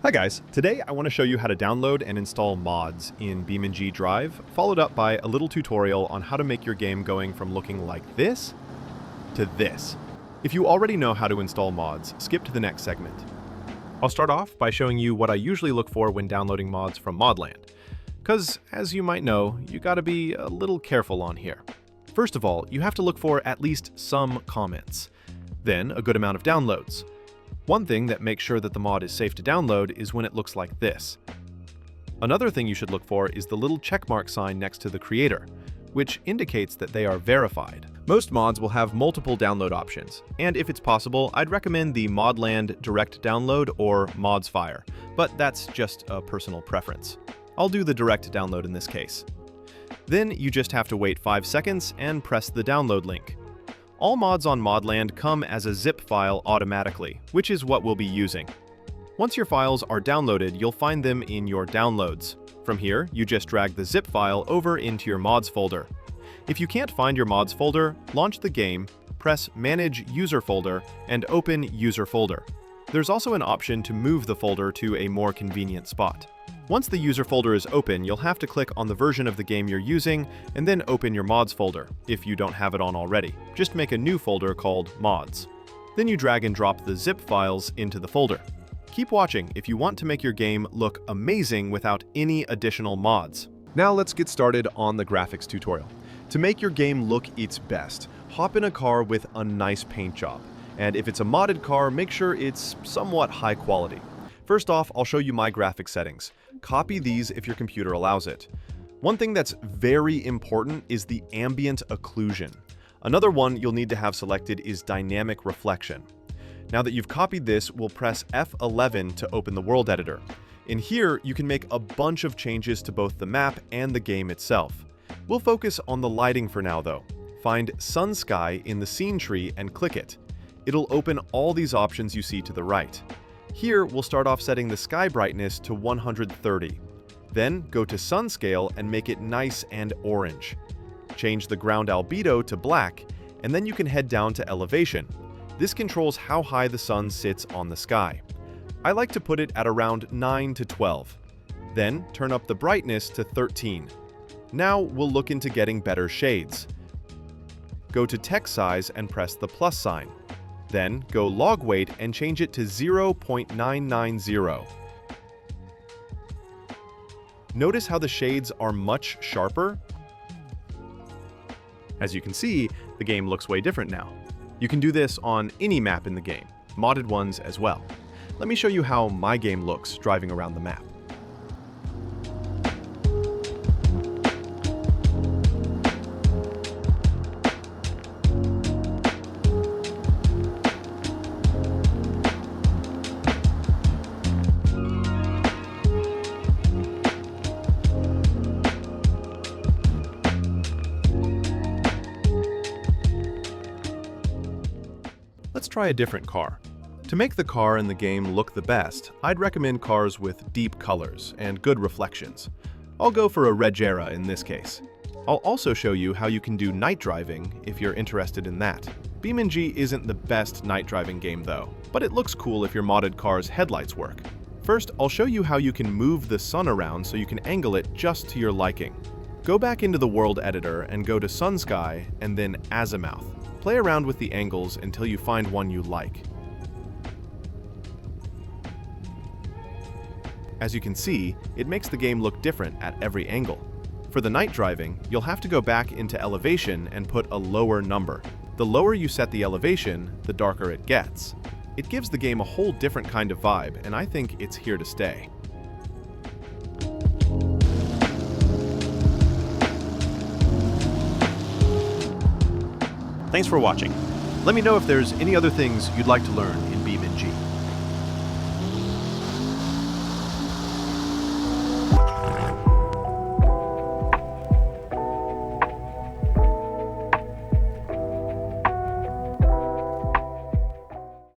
Hi guys, today I want to show you how to download and install mods in BeamNG.drive, followed up by a little tutorial on how to make your game going from looking like this to this. If you already know how to install mods, skip to the next segment. I'll start off by showing you what I usually look for when downloading mods from Modland, because as you might know, you gotta be a little careful on here. First of all, you have to look for at least some comments, then a good amount of downloads. One thing that makes sure that the mod is safe to download is when it looks like this. Another thing you should look for is the little checkmark sign next to the creator, which indicates that they are verified. Most mods will have multiple download options, and if it's possible, I'd recommend the Modland Direct Download or ModsFire, but that's just a personal preference. I'll do the direct download in this case. Then you just have to wait 5 seconds and press the download link. All mods on Modland come as a zip file automatically, which is what we'll be using. Once your files are downloaded, you'll find them in your downloads. From here, you just drag the zip file over into your mods folder. If you can't find your mods folder, launch the game, press Manage User Folder, and open User Folder. There's also an option to move the folder to a more convenient spot. Once the user folder is open, you'll have to click on the version of the game you're using and then open your mods folder, if you don't have it on already. Just make a new folder called Mods. Then you drag and drop the zip files into the folder. Keep watching if you want to make your game look amazing without any additional mods. Now let's get started on the graphics tutorial. To make your game look its best, hop in a car with a nice paint job. And if it's a modded car, make sure it's somewhat high quality. First off, I'll show you my graphics settings. Copy these if your computer allows it. One thing that's very important is the ambient occlusion. Another one you'll need to have selected is dynamic reflection. Now that you've copied this, we'll press F11 to open the world editor. In here, you can make a bunch of changes to both the map and the game itself. We'll focus on the lighting for now though. Find Sun Sky in the scene tree and click it. It'll open all these options you see to the right. Here, we'll start off setting the sky brightness to 130. Then go to sun scale and make it nice and orange. Change the ground albedo to black, and then you can head down to elevation. This controls how high the sun sits on the sky. I like to put it at around 9 to 12. Then turn up the brightness to 13. Now we'll look into getting better shades. Go to text size and press the plus sign. Then go log weight and change it to 0.990. Notice how the shades are much sharper? As you can see, the game looks way different now. You can do this on any map in the game, modded ones as well. Let me show you how my game looks driving around the map. Let's try a different car. To make the car in the game look the best, I'd recommend cars with deep colors and good reflections. I'll go for a Regera in this case. I'll also show you how you can do night driving if you're interested in that. BeamNG isn't the best night driving game though, but it looks cool if your modded car's headlights work. First, I'll show you how you can move the sun around so you can angle it just to your liking. Go back into the world editor and go to Sun Sky and then Azimuth. Play around with the angles until you find one you like. As you can see, it makes the game look different at every angle. For the night driving, you'll have to go back into elevation and put a lower number. The lower you set the elevation, the darker it gets. It gives the game a whole different kind of vibe, and I think it's here to stay. Thanks for watching. Let me know if there's any other things you'd like to learn